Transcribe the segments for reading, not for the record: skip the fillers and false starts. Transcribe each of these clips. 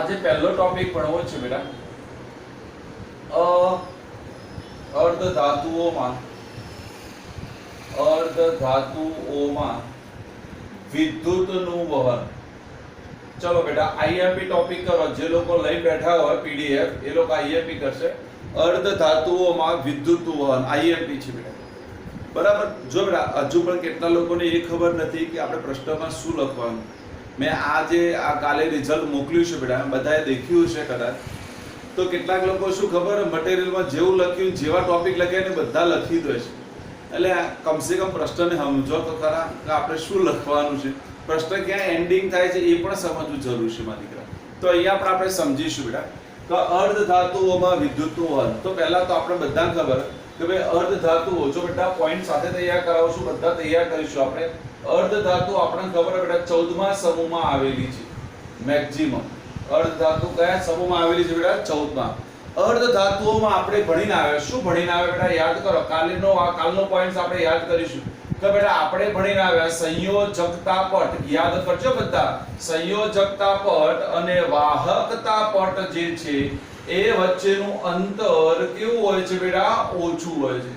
આજે પહેલો ટોપિક ભણવો છે બેટા અર્ધધાતુઓમાં વિદ્યુતનું વહન. ચલો બેટા આઈએમપી ટોપિક કરો. જે લોકો લઈ બેઠા હોય પીડીએફ એ લોકો આઈએમપી કરશે. અર્ધધાતુઓમાં વિદ્યુતનું વહન આઈએમપી છે બેટા. બરાબર. જો બેટા હજુ પણ કેટલા લોકોને એ ખબર નથી કે આપણે પ્રશ્નમાં શું લખવાનું. મેં આજે આ કાલે રિઝલ્ટ મોકલ્યું છે બેટા, બધાએ દેખ્યું છે કદાચ. તો કેટલાક લોકો શું ખબર મટીરિયલમાં જેવું લખ્યું જેવા ટોપિક લખ્યા ને બધા લખી દે છે. એટલે કમસે કમ પ્રશ્નને સમજો તો ખરા કે આપણે શું લખવાનું છે, પ્રશ્ન ક્યાં એન્ડિંગ થાય છે એ પણ સમજવું જરૂરી છે મારા દીકરા. તો અહીંયા પણ આપણે સમજીશું બેટા તો અર્ધધાતુઓમાં વિદ્યુતનું વહન. તો પહેલા તો આપણે બધાને ખબર કે ભાઈ અર્ધધાતુઓ, જો બેટા પોઈન્ટ સાથે તૈયાર કરાવશું, બધા તૈયાર કરીશું આપણે. અર્ધધાતુ આપણને ખબર છે બેટા 14મા સમૂહમાં આવેલી છે. મેક્સિમમ અર્ધધાતુ કયા સમૂહમાં આવેલી છે બેટા? 14મા. અર્ધધાતુઓમાં આપણે ભણીને આવ્યા. શું ભણીને આવ્યા બેટા? યાદ કરો. કાલનો પોઈન્ટ આપણે યાદ કરીશું કે બેટા આપણે ભણીને આવ્યા સંયોજકતા પટ. યાદ કરજો બધા. સંયોજકતા પટ અને વાહકતા પટ જે છે એ વચ્ચેનું અંતર કેવું હોય છે બેટા? ઓછું હોય છે.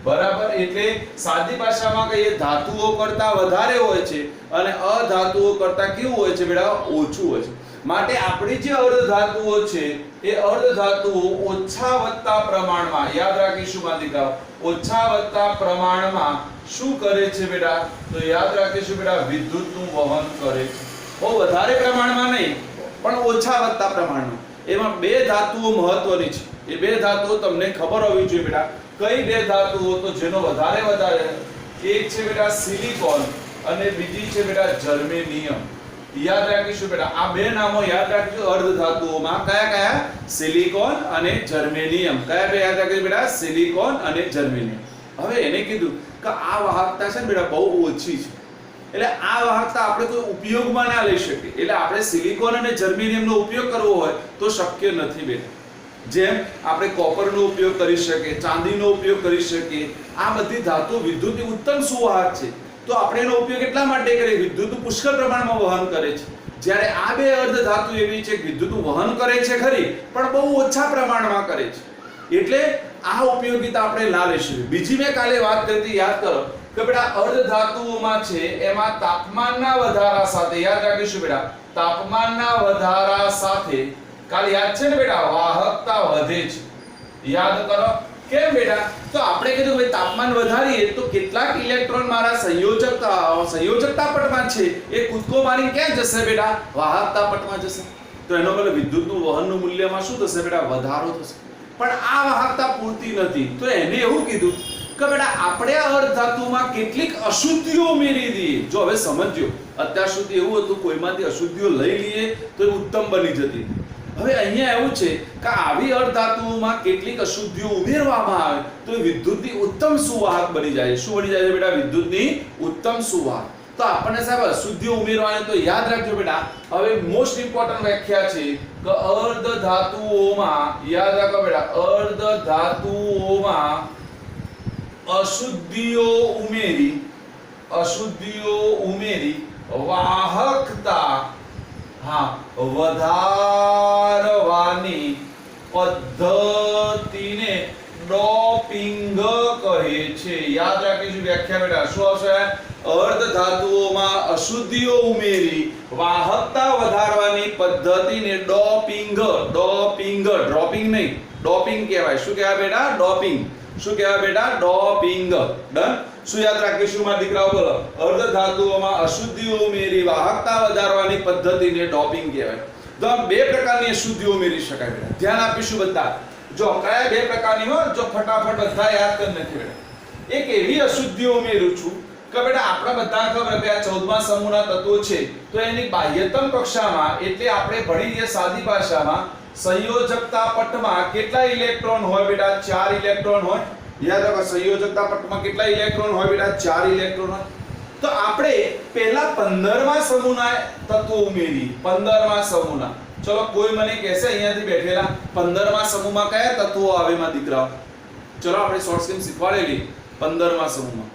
બરાબર. એટલે સાદી ભાષામાં કહીએ ધાતુઓ કરતા વધારે હોય છે અને અધાતુઓ કરતા કેવું હોય છે બેટા? ઓછું હોય છે. માટે આપણી જે અર્ધધાતુઓ છે એ અર્ધધાતુઓ ઓછા વત્તા પ્રમાણમાં, યાદ રાખીશું મારા દીકરાઓ, ઓછા વત્તા પ્રમાણમાં શું કરે છે બેટા? તો યાદ રાખીશું બેટા વિદ્યુતનું વહન કરે છે. બહુ વધારે પ્રમાણમાં નહીં પણ ઓછા વત્તા પ્રમાણમાં. એમાં બે ધાતુઓ મહત્વની છે. એ બે ધાતુઓ તમને ખબર હોવી જોઈએ બેટા. કઈ બે ધાતુઓ? તો જેનો વધારે એક છે બેટા સિલિકોન અને બીજી છે બેટા જર્મેનિયમ. યાદ રાખીશું બેટા. આ બે નામો યાદ રાખજો અર્ધધાતુઓમાં. કયા કયા? સિલિકોન અને જર્મેનિયમ. કયા બે યાદ રાખજો બેટા? સિલિકોન અને જર્મેનિયમ. હવે એને કીધું કે આ વાહકતા છે ને બેટા બહુ ઓછી છે, એટલે આ વાહકતા આપણે કોઈ ઉપયોગમાં ના લઈ શકીએ. એટલે આપણે સિલિકોન અને જર્મેનિયમનો ઉપયોગ કરવો હોય તો શક્ય નથી બેટા. જેમ આપણે કોપરનો ઉપયોગ કરી શકીએ, ચાંદીનો ઉપયોગ કરી શકીએ. આ બધી ધાતુ વિદ્યુતની ઉત્તમ સુવાહક છે. તો આપણે એનો ઉપયોગ એટલા માટે કરીએ વિદ્યુતનું પુષ્કળ પ્રમાણમાં વહન કરે છે. જ્યારે આ બે અર્ધધાતુ એવી છે કે વિદ્યુતનું વહન કરે છે ખરી પણ બહુ ઓછા પ્રમાણમાં કરે છે. એટલે આ ઉપયોગિતા આપણે ના લઈશું. બીજી મેં કાલે વાત કરી હતી, યાદ કરો કે બેટા અર્ધધાતુઓમાં છે એમાં તાપમાનના વધારા સાથે, યાદ રાખીશું બેટા, તાપમાનના વધારા સાથે કાલે યાદ છે ને બેટા વાહકતા વધે છે. યાદ કરો. કેમ બેટા? તો આપણે કીધું ભાઈ તાપમાન વધારીએ તો કેટલાક ઇલેક્ટ્રોન મારા સંયોજકતા પટમાં છે એ કૂદકો મારીને ક્યાં જશે બેટા? વાહકતા પટમાં જશે. તો એનો મતલબ વિદ્યુતનું વહનનું મૂલ્યમાં શું થશે બેટા? વધારો થશે. પણ આ વાહકતા પૂરતી નથી. તો એને એવું કીધું કે બેટા આપણે આ અર્ધધાતુમાં કેટલીક અશુદ્ધિઓ ઉમેરી દઈએ. જો હવે સમજજો, અત્યાર સુધી એવું હતું કોઈમાંથી અશુદ્ધિઓ લઈ લઈએ તો એ ઉત્તમ બની જતી. હવે અહીંયા એવું છે કે આવી અર્ધધાતુઓમાં કેટલીક અશુદ્ધિઓ ઉમેરવામાં આવે તો એ વિદ્યુતની ઉત્તમ સુવાહક બની જાય. શું બની જાય છે બેટા? વિદ્યુતની ઉત્તમ સુવાહક. તો આપણને સાહેબ અશુદ્ધિઓ ઉમેરવાની તો યાદ રાખજો બેટા. હવે મોસ્ટ ઇમ્પોર્ટન્ટ વ્યાખ્યા છે કે અર્ધધાતુઓમાં, યાદ રાખો બેટા, અર્ધધાતુઓમાં અશુદ્ધિઓ ઉમેરી વાહકતા વધારવાની પદ્ધતિને ડોપિંગ કહે છે. યાદ રાખીશું વ્યાખ્યા બેટા. શું આવશે? અર્ધધાતુઓમાં અશુદ્ધિઓ ઉમેરી વાહકતા વધારવાની પદ્ધતિને ડોપિંગ, ડ્રોપિંગ નહીં, ડોપિંગ કહેવાય. શું કહેવાય બેટા? ડોપિંગ. શું કહેવાય બેટા? ડોપિંગ. ડન. શું યાદ રાખીશું મારા દીકરાઓ? બોલો. અર્ધધાતુઓમાં અશુદ્ધિઓ ઉમેરી વાહકતા વધારવાની પદ્ધતિને ડોપિંગ કહેવાય. તો આ બે પ્રકારની અશુદ્ધિઓ ઉમેરી શકાય બેટા. ધ્યાન આપીશું બધા. જો કયા બે પ્રકારની હોય? જો ફટાફટ બધા યાદ કરી નાખી બેટા. એક એવી અશુદ્ધિઓ ઉમેરું છું કે બેટા આપણે બધા ખબર કે આ 14મા સમૂહના તત્વો છે તો એની બાહ્યતમ કક્ષામાં, એટલે આપણે ભણીએ સાદી ભાષામાં, સંયોજકતા પટમાં કેટલા ઇલેક્ટ્રોન હોય બેટા? 4 ઇલેક્ટ્રોન હોય. યાદ રાખો સંયોજકતા પટમાં કેટલા ઇલેક્ટ્રોન હોય બેટા? 4 ઇલેક્ટ્રોન હોય. તો આપણે પહેલા 15મા સમૂહના તત્વો ઉમેરી. 15મા સમૂહના. ચલો કોઈ મને કહેશે અહીંયાથી બેઠેલા 15મા સમૂહમાં કયા તત્વો આવે માં દીકરાઓ? ચલો આપણે શોર્ટ સ્કીમ શીખવાડેલી 15મા સમૂહમાં.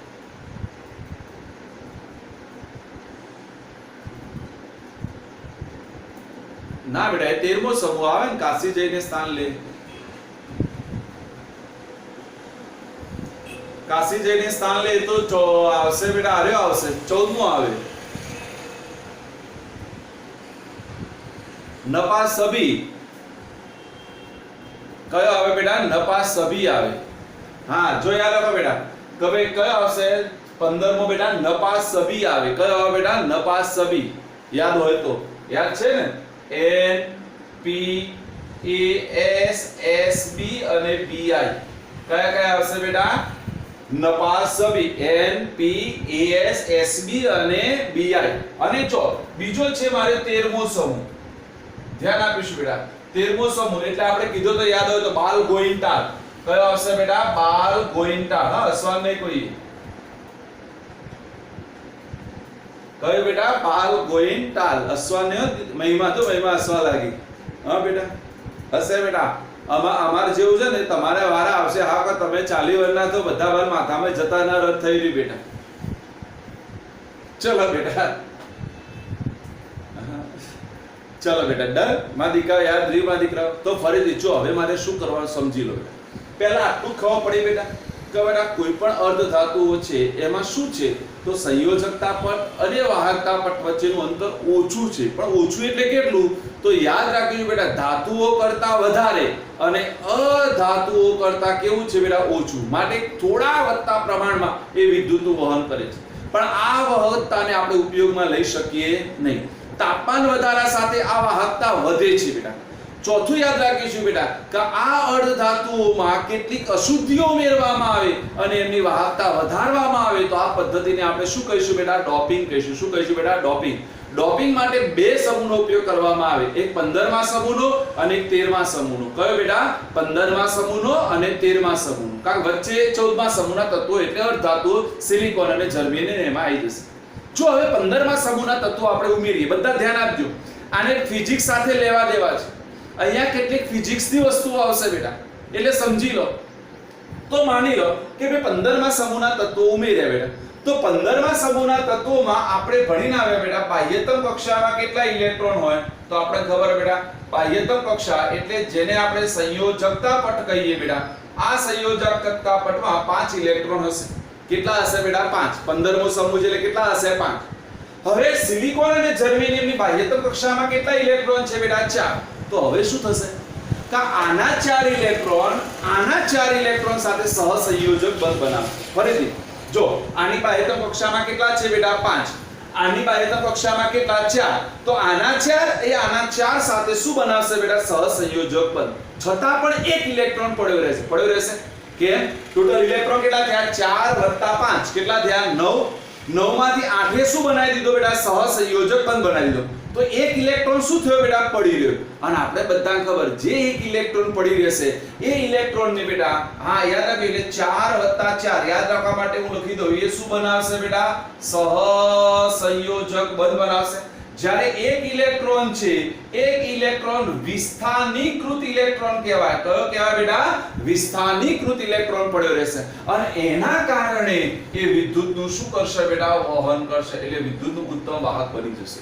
ના બેટા, એ 13મો સમૂહ આવે ને, કાશી જઈને સ્થાન લે. કાશી જઈને સ્થાન લે તો આવશે બેટા, આર્યો આવશે, 14મો આવે. નપાસબી કયો આવે બેટા? નપાસબી આવે. હા, જો યાદ રાખો બેટા, કે ભાઈ કયો આવશે? 15મો બેટા નપાસબી આવે. કયો આવે બેટા? નપાસબી. યાદ હોય તો યાદ છે ને? NPASSB અને BI કયા કયા આવશે બેટા? નપાસબી, NPASSB અને BI. અને જો બીજો છે મારે 13મો સમૂહ, ધ્યાન આપીશું બેટા. 13મો સમૂહ એટલે આપણે કીધો તો યાદ હોય તો બાલ ગોઈન્ટાલ. કયો આવશે બેટા? બાલ ગોઈન્ટાલ. હા, અસવાન નહીં કોઈ. કયો બેટા? બાલ ગોઈન્ટાલ. અસવાન ને મહિમા તો મહિમા અસવા લાગી. હા બેટા, હશે બેટા. અમાર જેવું છે ને, તમારે વારા આવશે. હા, કે તમે 40 વર્ષના તો બધા વાર માથામાં જતા ના રદ થઈ રહ્યું બેટા. ચલો બેટા, ચલો બેટા, ડન માં દીકરા, યાદ રહ્યું માં દીકરા? તો ફરીથી જો હવે મારે શું કરવાનું સમજી લો. પહેલા આટલું ખબર પડી બેટા કે બેટા કોઈ પણ અર્ધ ધાતુઓ છે એમાં શું છે તો સંયોજકતા પટ અને વાહકતા પટ વચ્ચેનું અંતર ઓછું છે. પણ ઓછું એટલે કેટલું? તો યાદ રાખજો બેટા, ધાતુઓ કરતા વધારે અને અધાતુઓ કરતા કેવું છે બેટા? ઓછું. માટે થોડા વધતા પ્રમાણમાં એ વિદ્યુતનું વહન કરે છે, પણ આ વહકતાને આપણે ઉપયોગમાં લઈ શકીએ નહીં. તાપમાન વધારા સાથે આ વાહકતા વધે છે બેટા. ચોથું યાદ રાખીશું બેટા કે આ અર્ધધાતુઓમાં કેટલીક અશુદ્ધિઓ ઉમેરવામાં આવે અને એમની વાહકતા વધારવામાં આવે તો આ પદ્ધતિને આપણે શું કહીશું બેટા? ડોપિંગ કહીશું. શું કહીશું બેટા? ડોપિંગ. ડોપિંગ માટે બે સમૂહનો ઉપયોગ કરવામાં આવે, એક 15મા સમૂહનો અને એક 13મા સમૂહનો. કયો બેટા? 15મા સમૂહનો અને 13મા સમૂહનો. કારણ વચ્ચે 14મા સમૂહના તત્વો એટલે અર્ધધાતુઓ સિલિકોન અને જર્મેનિયમ એમાં આવી જશે. જો હવે 15મા સમૂહના તત્વો આપણે ઉમેરીએ, બધા ધ્યાન આપજો. આને ફિઝિક્સ સાથે લેવા દેવા છે. અહીંયા કેટલીક ફિઝિક્સની વસ્તુઓ આવશે બેટા, એટલે સમજી લો. તો માની લો કે બે 15મા સમૂહના તત્વો ઉમેર્યા બેટા. તો 15મા સમૂહના તત્વોમાં આપણે ભણીને આવ્યા બેટા બાહ્યતમ કક્ષામાં કેટલા ઇલેક્ટ્રોન હોય? તો આપણે ખબર બેટા બાહ્યતમ કક્ષા એટલે જેને આપણે સંયોજકતા પટ કહીએ બેટા. આ સંયોજકતા પટમાં 5 ઇલેક્ટ્રોન હશે. કેટલા હશે બેટા? 5. 15મો સમૂહ એટલે કેટલા હશે? 5. હવે સિલિકોન અને જર્મેનિયમની બાહ્યતમ કક્ષામાં કેટલા ઇલેક્ટ્રોન છે બેટા? 4. તો હવે શું થશે કે આના 4 ઇલેક્ટ્રોન સાથે સહસંયોજક બંધ બનાવશે. ફરીથી જો આની બાહ્યતમ કક્ષામાં કેટલા છે બેટા? 5. આની બાહ્યતમ કક્ષામાં કેટલા? 4. તો આના 4 એ આના 4 સાથે શું બનાવશે બેટા? સહસંયોજક બંધ. છતાં પણ એક ઇલેક્ટ્રોન પડ્યો રહેશે. પડ્યો રહેશે કેમ? ટોટલ ઇલેક્ટ્રોન કેટલા થયા? 4 + 5 કેટલા થયા? 9. 9 માંથી 8 એ શું બનાવી દીધો બેટા? સહસંયોજક બંધ બનાવી દીધો. તો એક ઇલેક્ટ્રોન શું થયો બેટા? પડી રહ્યો. અને આપણે બધાને ખબર જે એક ઇલેક્ટ્રોન પડી રહેશે એ ઇલેક્ટ્રોનને બેટા હા યાદ રાખજો એટલે 4 + 4 યાદ રાખવા માટે હું લખી દઉં. એ શું બનાવશે બેટા? સહસંયોજક બંધ બનાવશે. જ્યારે એક ઇલેક્ટ્રોન છે, એક ઇલેક્ટ્રોન વિસ્થાનીકૃત ઇલેક્ટ્રોન કહેવાય. કયો કહેવાય બેટા? વિસ્થાનીકૃત ઇલેક્ટ્રોન પડ્યો રહેશે અને એના કારણે એ વિદ્યુતનું શું કરશે બેટા? વહન કરશે. એટલે વિદ્યુતનું ઉત્તમ વાહક બની જશે.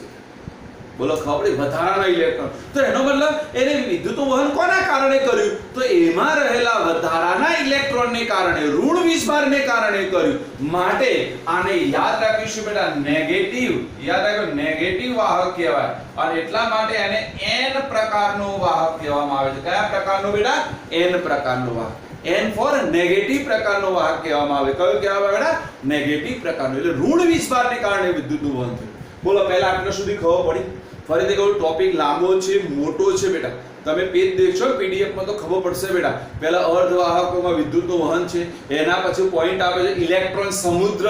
બોલો ખબર? વધારાના ઇલેક્ટ્રોન. તો એનો મતલબ એને વિદ્યુતનું વહન કોના કારણે કર્યું? તો એમાં રહેલા વધારાના ઇલેક્ટ્રોનને કારણે, ઋણ વીજભારને કારણે કર્યું. માટે આને યાદ રાખીશું બેટા નેગેટિવ. યાદ રાખો નેગેટિવ વાહક કહેવાય અને એટલા માટે એને n પ્રકારનો વાહક કહેવામાં આવે છે. કયા પ્રકારનો બેટા? n પ્રકારનો વાહક. n ફોર નેગેટિવ પ્રકારનો વાહક કહેવામાં આવે. કયો કહેવાય બેટા? નેગેટિવ પ્રકારનો. એટલે ઋણ વીજભારને કારણે વિદ્યુતનું વહન થયું. બોલો પહેલા આટલા સુધી ખબર પડી? ફરીથી કહું ટોપિક લાંબો છે, મોટો છે બેટા. તમે પેજ દેખશો PDF માં તો ખબર પડશે બેટા. પહેલા અર્ધવાહકોમાં વિદ્યુતનું વહન છે, એના પછી પોઈન્ટ આપે છે ઇલેક્ટ્રોન સમૃદ્ધ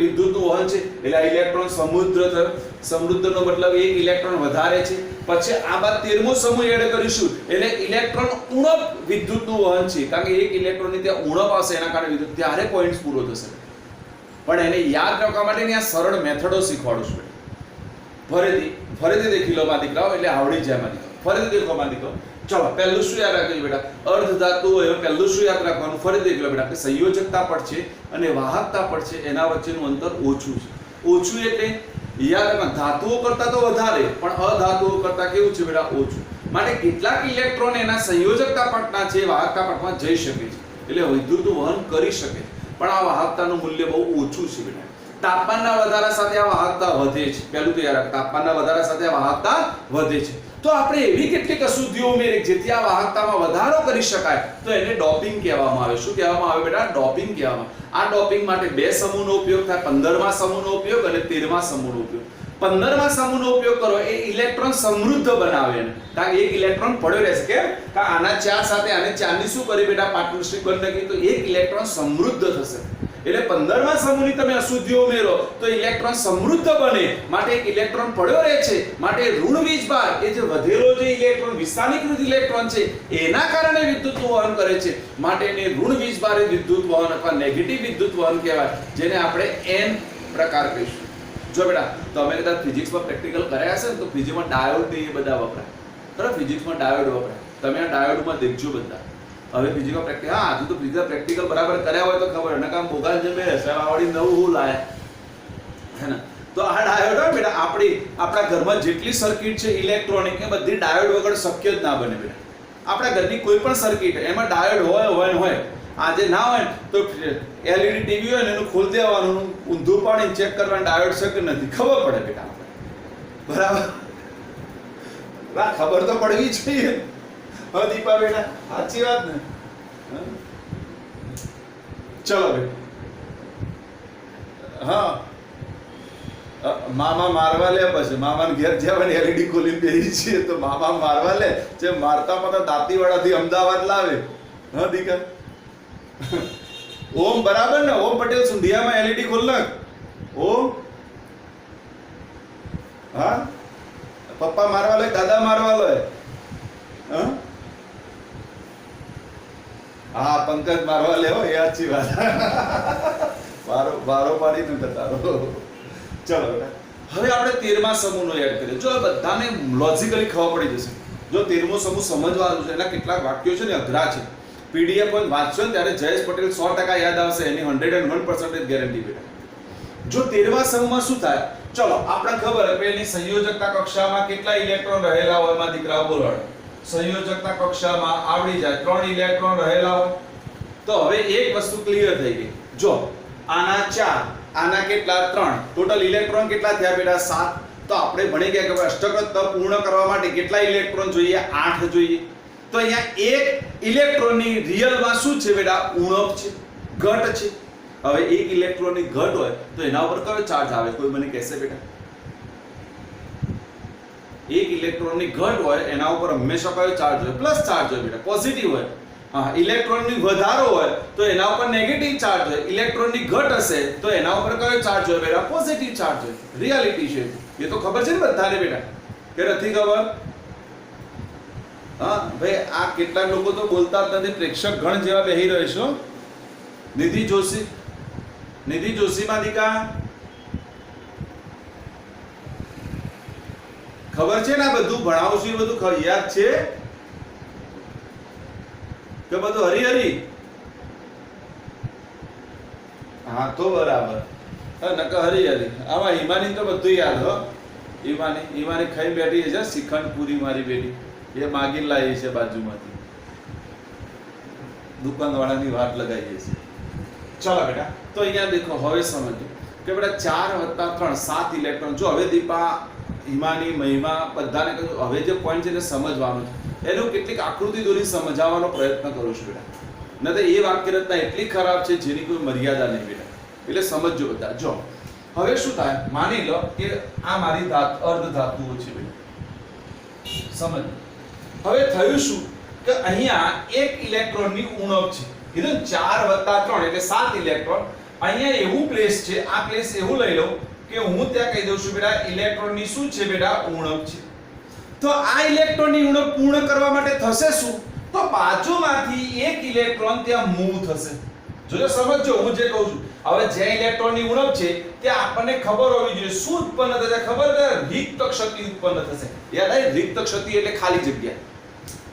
વિદ્યુતનું વહન છે. એટલે આ ઇલેક્ટ્રોન સમૃદ્ધ થયો. સમૃદ્ધનો મતલબ એક ઇલેક્ટ્રોન વધારે છે. પછી આ બાદ 13મો સમૂહ એડ કરીશું એટલે ઇલેક્ટ્રોન ઉણપ વિદ્યુતનું વહન છે. કારણ કે એક ઇલેક્ટ્રોનની ત્યાં ઉણપ આવશે એના કારણે વિદ્યુત, ત્યારે પોઈન્ટ પૂરો થશે. પણ એને યાદ રાખવા માટે આ સરળ મેથડો શીખવાડું છું. ફરીથી દેખી લો માં દીકરાઓ એટલે આવડી જાય માં દીકરાઓ. ફરીથી દેખો માં દીકરાઓ. ચલો પહેલું શું યાદ રાખજો બેટા? અર્ધધાતુઓ એ પહેલું શું યાદ રાખવાનું? ફરી દેખી લો બેટા કે સંયોજકતા પટ છે અને વાહકતા પટ છે એના વચ્ચેનું અંતર ઓછું છે. ઓછું એટલે યાદ રાખો ધાતુઓ કરતા તો વધારે પણ અધાતુઓ કરતા કેવું છે બેટા ઓછું. માટે કેટલાક ઇલેક્ટ્રોન એના સંયોજકતા પટના છે વાહકતા પટમાં જઈ શકે છે એટલે વિદ્યુત વહન કરી શકે છે પણ આ વાહકતાનું મૂલ્ય બહુ ઓછું છે બેટા. તાપમાનના વધારા સાથે આ વાહકતા વધે છે. પહેલું તો યાદ રાખ તાપમાનના વધારા સાથે આ વાહકતા વધે છે. તો આપણે એવી કેટલીક અશુદ્ધિઓ ઉમેરી જેથી આ વાહકતામાં વધારો કરી શકાય તો એને ડોપિંગ કહેવામાં આવે. શું કહેવામાં આવે બેટા? ડોપિંગ કહેવામાં. આ ડોપિંગ માટે બે સમૂહનો ઉપયોગ થાય. 15મા સમૂહનો ઉપયોગ અને 13મા સમૂહનો ઉપયોગ. 15મા સમૂહનો ઉપયોગ કરો એ ઇલેક્ટ્રોન સમૃદ્ધ બનાવે એને. કારણ એક ઇલેક્ટ્રોન પડ્યો રહેશે કેમ? કારણ આના ચાર સાથે આને ચારની શું કરી બેટા પાર્ટનરશિપ કરી નાખી તો એક ઇલેક્ટ્રોન સમૃદ્ધ થશે. એટલે 15મા સમૂહની તમે અશુદ્ધિઓ ઉમેરો તો ઇલેક્ટ્રોન સમૃદ્ધ બને માટે એક ઇલેક્ટ્રોન પડ્યો રહે છે માટે ઋણ વીજભાર એ જે વધેલો જે ઇલેક્ટ્રોન વિસ્થાનીકૃત ઇલેક્ટ્રોન છે એના કારણે વિદ્યુત વહન કરે છે માટે એને ઋણ વીજભારે વિદ્યુત વહન અથવા નેગેટિવ વિદ્યુત વહન કહેવાય જેને આપણે n પ્રકાર કહીશું. જો બેટા તમે કદાચ ફિઝિક્સમાં પ્રેક્ટિકલ કર્યા હશે ને તો ફિઝિક્સમાં ડાયોડ ને એ બધા વપરાય. બરાબર ફિઝિક્સમાં ડાયોડ વપરાય. તમે આ ડાયોડમાં દેખજો બધા. હવે ફિઝિક્સમાં પ્રેક્ટિકલ હા હજુ તો ફિઝિક્સ પ્રેક્ટિકલ બરાબર કર્યા હોય તો ખબર ને કામ બોગાલ જે બે સવાડી નવું હું લાયા હે ને. તો આ ડાયોડ હોય બેટા આપણા ઘરમાં જેટલી સર્કિટ છે ઇલેક્ટ્રોનિક એ બધી ડાયોડ વગર શક્ય જ ના બને બેટા. આપણા ઘરની કોઈ પણ સર્કિટ એમાં ડાયોડ હોય આજે ના હોય તો એલઈડી ટીવી હોય ને એનું ખોલ દેવાનું ઊંધું પાડીને ચેક કરવાનું ડાયોડ છે કે નથી ખબર પડે બેટા આપણે. બરાબર ના ખબર તો પડવી જોઈએ. હા દીપા બેટા સાચી વાત ને. ચલો બેટા હા મામા મારવા લે પછી મામાને ઘેર જવાની એલઈડી ખોલીને બેસી છીએ તો મામા મારવા લે જે મારતા દાંતીવાડાથી અમદાવાદ લાવે. હા દીકા ઓમ બરાબર ને ઓમ પટેલ સુંધિયામાં એલઈડી ખોલ નાખ ઓમ. હા પપ્પા મારવા લે દાદા મારવા લે. હા હા પંકજ મારવા લે હો એ સાચી વાત. બારો પાડી ન તારો. ચલો બેટા હવે આપણે 13મા સમૂહનો યાદ કરીએ. જો બધાને લોજિકલી ખબર પડી જશે. જો 13મો સમૂહ સમજવાનું છે એના કેટલાક વાક્યો છે ને અઘરા છે. પીડીએફ પર વાંચશો ને ત્યારે જયેશ પટેલ 100% યાદ આવશે એની 101% ગેરંટી બેટા. જો 13મા સમૂહમાં શું થાય ચલો આપણે ખબર છે પેલી સંયોજકતા કક્ષામાં કેટલા ઇલેક્ટ્રોન રહેલા હોય એમાં દીકરાઓ બોલો. સંયોજકતા કક્ષામાં આવડી જાય 3 ઇલેક્ટ્રોન રહેલા હોય. તો હવે એક વસ્તુ ક્લિયર થઈ ગઈ. જો આના 4 આના કેટલા 3 ટોટલ ઇલેક્ટ્રોન કેટલા થયા બેટા 7. તો આપણે ભણી ગયા કે અષ્ટક તત્વ પૂર્ણ કરવા માટે કેટલા ઇલેક્ટ્રોન જોઈએ 8 જોઈએ. તો અહીંયા એક ઇલેક્ટ્રોનની રિયલમાં શું છે બેટા ઉણપ છે ઘટ છે. હવે એક ઇલેક્ટ્રોનની ઘટ હોય તો એના ઉપર કયો ચાર્જ આવે કોઈ મને કહેશે બેટા? એક ઇલેક્ટ્રોનની ઘટ હોય એના ઉપર હંમેશા કયો ચાર્જ હોય? પ્લસ ચાર્જ હોય બેટા પોઝિટિવ હોય. હા ઇલેક્ટ્રોનની વધારો હોય તો એના ઉપર નેગેટિવ ચાર્જ હોય. ઇલેક્ટ્રોનની ઘટ હશે તો એના ઉપર કયો ચાર્જ હોય બેટા? પોઝિટિવ ચાર્જ હોય. રિયાલિટી છે એ તો ખબર છે ને બધાને બેટા કે નથી ખબર? હા ભાઈ આ કેટલાક લોકો તો બોલતા જ નથી પ્રેક્ષક ગણ જેવા બેહી રહ્યો છો. નિધિ જોશી માં દીકા ખબર છે ને આ બધું ભણાવું છું એ બધું યાદ છે કે બધું હરી હા તો બરાબર નકા હરી આમાં હિમાની તો બધું યાદ હો. હિમાની ખાઈ બેઠી છે શ્રીખંડ પૂરી મારી બેટી એ માગી લાવી છે બાજુમાંથી દુકાનવાળાની વાત લગાવીએ છે. ચલો બેટા તો અહીંયા દેખો હવે સમજો કે બેટા 4 + 3 7 ઇલેક્ટ્રોન. જો હવે દીપા હિમાની મહિમા બધાને કહ્યું હવે જે પોઈન્ટ છે એને સમજવાનું છે એનું કેટલીક આકૃતિ દોરી સમજાવવાનો પ્રયત્ન કરું છું બેટા. ન તો એ વાક્ય રચના એટલી ખરાબ છે જેની કોઈ મર્યાદા નહીં બેટા. એટલે સમજજો બધા. જો હવે શું થાય માની લો કે આ મારી અર્ધ ધાતુઓ છે બેટા. સમજ હવે થયું શું કે અહીંયા એક ઇલેક્ટ્રોનની ઉણપ છે. કીધું 4 + 3 એટલે 7 ઇલેક્ટ્રોન. અહીંયા એવું પ્લેસ છે આ પ્લેસ એવું લઈ લો કે હું ત્યાં કહી દઉં છું બેટા ઇલેક્ટ્રોનની શું છે બેટા ઉણપ છે. તો આ ઇલેક્ટ્રોનની ઉણપ પૂર્ણ કરવા માટે થશે શું તો બાજુમાંથી એક ઇલેક્ટ્રોન ત્યાં મૂવ થશે. જોજો સમજો હું જે કહું છું. હવે જે ઇલેક્ટ્રોનની ઉણપ છે તે આપણને ખબર હોવી જોઈએ શું ઉત્પન્ન થશે ખબર છે? રિક્ત ક્ષતિ ઉત્પન્ન થશે. યાદ આવે રિક્ત ક્ષતિ એટલે ખાલી જગ્યા.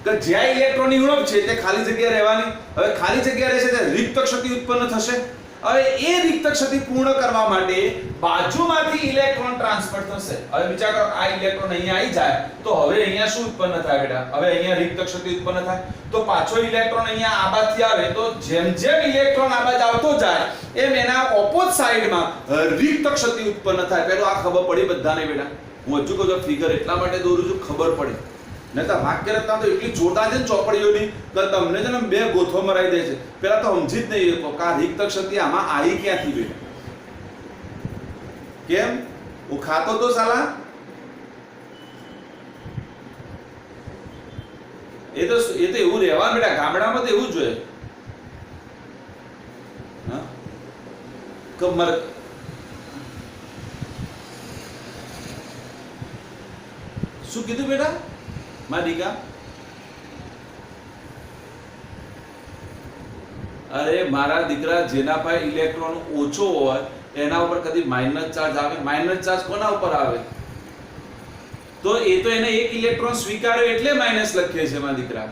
કે જ્યાં ઇલેક્ટ્રોનની ઉણપ છે તે ખાલી જગ્યા રહેવાની. હવે ખાલી જગ્યા રહેશે ત્યારે રિક્ત ક્ષતિ ઉત્પન્ન થશે. હવે એ રિક્ત ક્ષતિ પૂર્ણ કરવા માટે બાજુમાંથી ઇલેક્ટ્રોન ટ્રાન્સફર થશે. હવે વિચાર કરો આ ઇલેક્ટ્રોન અહીંયા આવી જાય તો હવે અહીંયા શું ઉત્પન્ન થાય બેટા? હવે અહીંયા રિક્ત ક્ષતિ ઉત્પન્ન થાય. તો પાછો ઇલેક્ટ્રોન અહીંયા આ બાજુથી આવે તો જેમ જેમ ઇલેક્ટ્રોન આ બાજુ આવતો જાય એમ એના ઓપોઝિટ સાઈડમાં રિક્ત ક્ષતિ ઉત્પન્ન થાય. પેલો આ ખબર પડી બધાને બેટા? હું હજુ કહું ફિગર એટલા માટે દોરું છું ખબર પડે. નહીતર વાક્ય રચના તો એટલી જોતા છે ને ચોપડીઓની કે તમને છે ને બે ગોથો મરાઈ દે છે. પેલા તો સમજી જ નહીં શકો કે આ રિક્ત ક્ષતિ આમાં આવી ક્યાંથી બેટા? કેમ હું ખાતો તો સાલા એ તો એવું રહેવા બેટા. ગામડામાં તો એવું જ જોઈએ. હા કમર શું કીધું બેટા મારિકા? અરે મારા દીકરા જેના પાસે ઇલેક્ટ્રોન ઓછો હોય એના ઉપર કદી માઇનસ ચાર્જ આવે? માઇનસ ચાર્જ કોના ઉપર આવે? તો એ તો એને એક ઇલેક્ટ્રોન સ્વીકાર્યો એટલે માઇનસ લખીએ છે મારા દીકરા.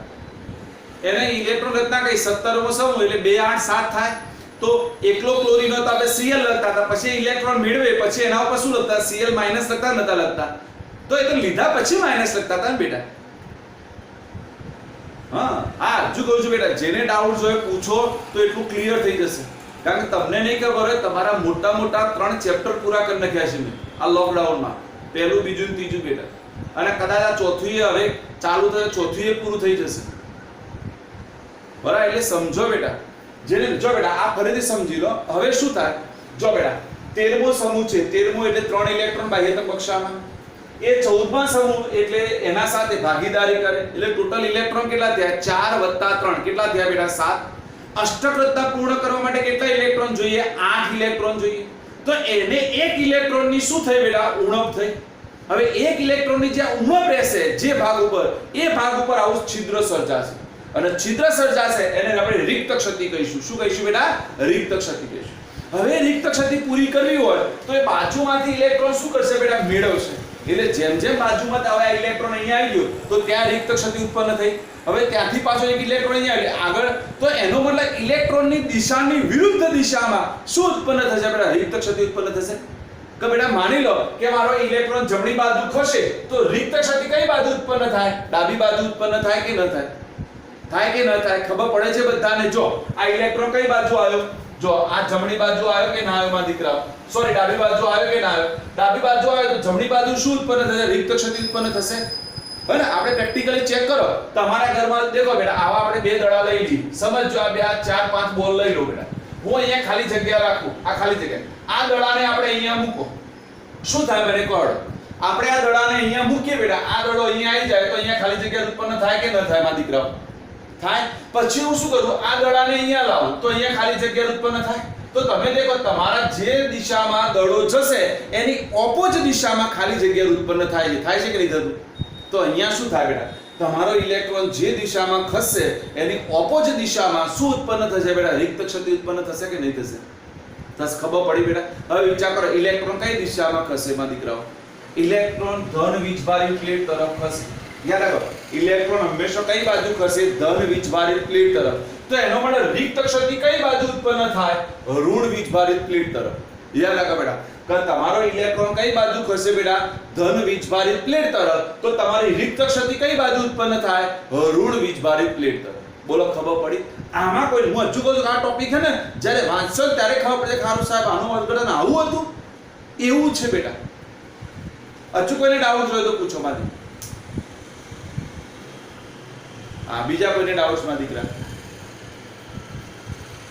એને ઇલેક્ટ્રોન રચના કઈ 17 મો સમૂહ એટલે 2 8 7 થાય. તો એકલો ક્લોરીન હતો આપણે Cl લખતા હતા, પછી ઇલેક્ટ્રોન મેળવે પછી એના ઉપર શું લખતા? Cl માઇનસ લખતા નતા લખતા? તો એ તો લીધા પછી માઇનસ લખતા હતા ને બેટા. હા હજુ કહું છું બેટા, જેને ડાઉટ હોય પૂછો તો એટલું ક્લિયર થઈ જશે. કારણ કે તમને નહીં ખબર હોય, તમારા મોટા મોટા 3 ચેપ્ટર પૂરા કરી નાખ્યા છે મેં આ લોકડાઉનમાં. પહેલું, બીજું, ત્રીજું બેટા. અને કદાચ આ ચોથું હવે ચાલુ થશે, ચોથું પૂરું થઈ જશે. બરાબર? એટલે સમજો બેટા. જેને જો બેટા આ ફરીથી સમજી લો. હવે શું થાય? જો બેટા 13મો સમૂહ છે. 13મો એટલે 3 ઇલેક્ટ્રોન બાહ્યતમ કક્ષામાં. એ 14મા સમૂહ એટલે એના સાથે ભાગીદારી કરે એટલે ટોટલ ઇલેક્ટ્રોન કેટલા થયા? 4 + 3 કેટલા થયા બેટા? 7. અષ્ટક રચના પૂર્ણ કરવા માટે કેટલા ઇલેક્ટ્રોન જોઈએ? 8 ઇલેક્ટ્રોન જોઈએ. તો એને એક ઇલેક્ટ્રોનની શું થઈ બેટા? ઉણપ થઈ. હવે એક ઇલેક્ટ્રોનની જે ઉણપ રહેશે જે ભાગ ઉપર, એ ભાગ ઉપર આવું છિદ્ર સર્જાશે. અને છિદ્ર સર્જાશે એને આપણે રિક્ત ક્ષતિ કહીશું. શું કહીશું બેટા? રિક્ત ક્ષતિ કહીશું. હવે રિક્ત ક્ષતિ પૂરી કરવી હોય તો એ બાજુમાંથી ઇલેક્ટ્રોન શું કરશે બેટા? મેળવશે. એટલે જેમ જેમ બાજુમાં હવે આ ઇલેક્ટ્રોન અહીંયા આવી ગયો તો ત્યાં રિક્ત ક્ષતિ ઉત્પન્ન થઈ. હવે ત્યાંથી પાછો એક ઇલેક્ટ્રોન અહીંયા આગળ, તો એનો મતલબ ઇલેક્ટ્રોનની દિશાની વિરુદ્ધ દિશામાં શું ઉત્પન્ન થશે બેટા? રિક્ત ક્ષતિ ઉત્પન્ન થશે. કે બેટા માની લો કે મારો ઇલેક્ટ્રોન જમણી બાજુ ખસે તો રિક્ત ક્ષતિ કઈ બાજુ ઉત્પન્ન થાય? ડાબી બાજુ ઉત્પન્ન થાય કે ન થાય? થાય કે ન થાય? ખબર પડે છે બધાને? જો આ ઇલેક્ટ્રોન કઈ બાજુ આવ્યો? જો આ જમણી બાજુ આવ્યો કે ના આવ્યો મારા દીકરા? સોરી, ડાબી બાજુ આવ્યો કે ના આવ્યો? ડાબી બાજુ આવ્યો તો જમણી બાજુ શું ઉત્પન્ન થશે? રિક્ત ક્ષતિ ઉત્પન્ન થશે. બરાબર? આપણે પ્રેક્ટિકલી ચેક કરો. તમારા ઘરમાં દેખો બેટા, આવા આપણે 2 દડા લઈ લી. સમજો આ 2 4 5 બોલ લઈ લો બેટા. હું અહીંયા ખાલી જગ્યા રાખું. આ ખાલી જગ્યા, આ દડાને આપણે અહીંયા મૂકો. શું થાય મને કહો? આપણે આ દડાને અહીંયા મૂકીએ બેટા, આ દડો અહીંયા આવી જાય તો અહીંયા ખાલી જગ્યા ઉત્પન્ન થાય કે ન થાય મારા દીકરાઓ? થાય. પછી હું શું કરું? આ દડાને અહીંયા લાવું તો અહીંયા ખાલી જગ્યા ઉત્પન્ન થાય. તો તમે દેખો તમારા જે દિશામાં દડો જશે એની ઓપોઝિટ દિશામાં ખાલી જગ્યા ઉત્પન્ન થાય છે. થાય છે કે નહીં થતું? તો અહીંયા શું થાય બેટા? તમારો ઇલેક્ટ્રોન જે દિશામાં ખસશે એની ઓપોઝિટ દિશામાં શું ઉત્પન્ન થશે બેટા? રિક્ત ક્ષતિ ઉત્પન્ન થશે કે નહીં થશે? બસ ખબર પડી બેટા? હવે વિચાર કરો, ઇલેક્ટ્રોન કઈ દિશામાં ખસે માં દીકરાઓ? ઇલેક્ટ્રોન ધન વીજભારી પ્લેટ તરફ ખસે. યાદ રાખો, ઇલેક્ટ્રોન હંમેશા કઈ બાજુ ખસે? ધન વીજભારિત પ્લેટ તરફ. તો એનો મતલબ રિક્ત ક્ષતિ કઈ બાજુ ઉત્પન્ન થાય? ઋણ વીજભારિત પ્લેટ તરફ. યાદ રાખો બેટા, કે તમારો ઇલેક્ટ્રોન કઈ બાજુ ખસે બેટા? ધન વીજભારિત પ્લેટ તરફ. તો તમારી રિક્ત ક્ષતિ કઈ બાજુ ઉત્પન્ન થાય? ઋણ વીજભારિત પ્લેટ તરફ. બોલો ખબર પડી? આમાં કોઈ, હું હજુ કહું છું આ ટોપિક છે ને જ્યારે વાંચશો ત્યારે ખબર પડે ખારું સાહેબ આનું અર્થઘટન આવું હતું. એવું છે બેટા. હજુ કોઈને ડાઉટ હોય તો પૂછો મારી. હા, બીજા કોઈને ડાઉટ્સ માં દીકરા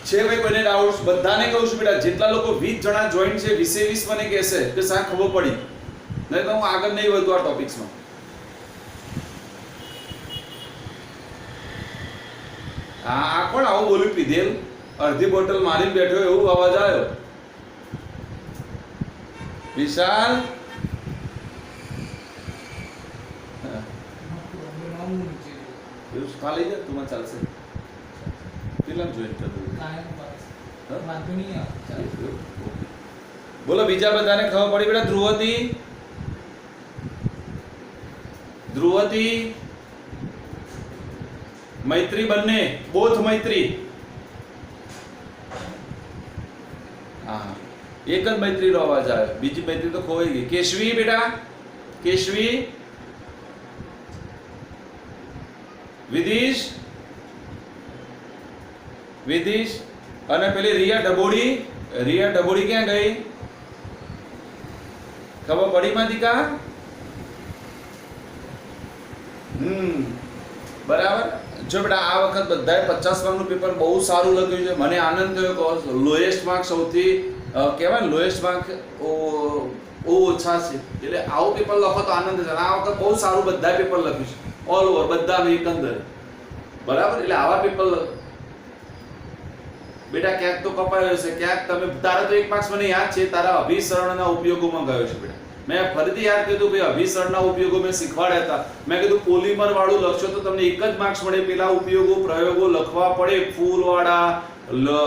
છે? ભાઈ કોઈને ડાઉટ્સ? બધાને કહું છું બેટા, જેટલા લોકો 20 જણા જોઈન છે 20 મને કહેશે કે સાહેબ ખબર પડી, નહીં તો હું આગળ નહીં વધુ આ ટોપિક્સમાં. હા, આ કોણ આવું બોલ્યું? પીધેલ અડધી બોટલ મારી બેઠો એવું અવાજ આવ્યો. વિશાલ ખાલી છે તું ચાલશે. કેટલા જોઈન થતું? બોલો બીજા બધાને ખબર પડી બેટા? ધ્રુવતી મૈત્રી બંને, બોથ મૈત્રી. એક જ મૈત્રીનો અવાજ આવે, બીજી મૈત્રી તો ખોવાઈ ગઈ. કેશવી બેટા, કેશવી, વિદિશ, વિદિશ, અને પેલી રિયા ડબોડી, રિયા ડબોડી ક્યાં ગઈ? ખબર પડી માધિકા? બરાબર. જો બેટા આ વખત બધાએ 50 માર્કનું પેપર બહુ સારું લખ્યું છે. મને આનંદ થયો કે લોએસ્ટ માર્ક સૌથી કહેવાય ને, લોએસ્ટ માર્ક ઓછા છે, એટલે આવું પેપર લખો તો આનંદ છે. આ વખત બહુ સારું બધા પેપર લખ્યું છે, ઓલ ઓવર બધા એકંદરે. બરાબર, એટલે આવા પેપર બેટા ક્યાંક તો કપાયો છે, ક્યાંક તમે તારા તો 1 માર્ક્સ મને યાદ છે, તારા અભિસરણના ઉપયોગોમાં ગયો છે બેટા. મેં ફરીથી યાદ કીધું ભાઈ અભિસરણના ઉપયોગો મેં શીખવાડ્યા હતા. મેં કીધું પોલિમર વાળું લખશો તો તમને એક જ માર્ક્સ મળે, પેલા ઉપયોગો પ્રયોગો લખવા પડે, ફૂલ વાળા,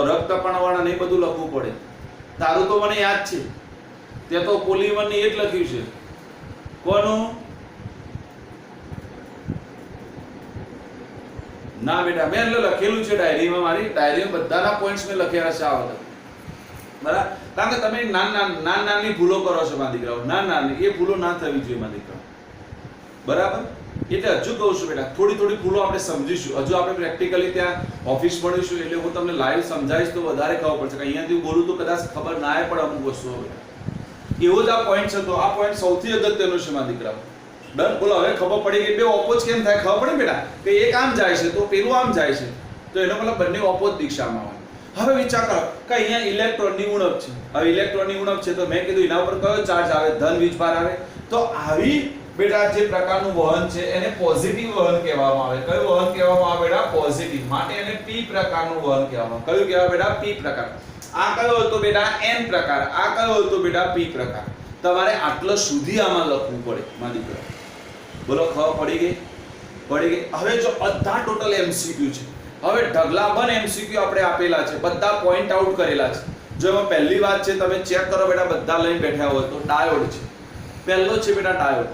રક્તકણ વાળા ને બધું લખવું પડે. તારું તો મને યાદ છે, તે તો પોલિમર ની એક લખ્યું છે. કોનું? ના બેટા મેં લખેલું છે ડાયરીમાં, મારી ડાયરીમાં બધાના પોઈન્ટ્સ મેં લખેલા છે આ વખત. બરાબર, કારણ કે તમે નાની ભૂલો કરો છો મારા દીકરાઓ, નાની એ ભૂલો ના થવી જોઈએ મારા દીકરાઓ. બરાબર, એટલે હજુ કહું છું બેટા થોડી ભૂલો આપણે સમજીશું. હજુ આપણે પ્રેક્ટિકલી ત્યાં ઓફિસ મળીશું એટલે હું તમને લાઈવ સમજાવીશ તો વધારે ખબર પડશે. કે અહીંયાથી બોલું તો કદાચ ખબર ના પડે અમુક વસ્તુઓ. એવો જ આ પોઈન્ટ છે, તો આ પોઈન્ટ સૌથી અગત્યનો છે મારા દીકરાઓ. ડન, બોલો હવે ખબર પડી ગઈ. બે ઓપોઝ કેમ થાય ખબર પડે બેટા, કે એક આમ જાય છે તો પેલું આમ જાય છે, તો એનો મતલબ બંને ઓપોઝ દિશામાં હોય. હવે વિચાર કરો કે અહીંયા ઇલેક્ટ્રોનની ઉણપ છે. હવે ઇલેક્ટ્રોનની ઉણપ છે તો મેં કીધું એના ઉપર કયો ચાર્જ આવે? ધન વીજભાર આવે. તો આવી બેટા જે પ્રકારનું વહન છે એને પોઝિટિવ વહન કહેવામાં આવે. કયું વહન કહેવામાં આવે બેટા? પોઝિટિવ. માટે એને પી પ્રકારનું વહન કહેવામાં આવે. કયું કહેવાય બેટા? પી પ્રકાર. આ કયો હતો બેટા? એન પ્રકાર. આ કયો હતો બેટા? પી પ્રકાર. તમારે આટલો સુધી આમાં લખવું પડે મારા દીકરા. બોલો ખબર પડી ગઈ? પડી ગઈ. હવે જો બધા ટોટલ એમસીક્યુ છે. હવે ઢગલાબંધ એમસીક્યુ આપણે આપેલા છે, બધા પોઈન્ટ આઉટ કરેલા છે. જો એમાં પહેલી વાત છે, તમે ચેક કરો બેટા, બધા લઈને બેઠા હોય તો ડાયોડ છે. પહેલો છે બેટા ડાયોડ.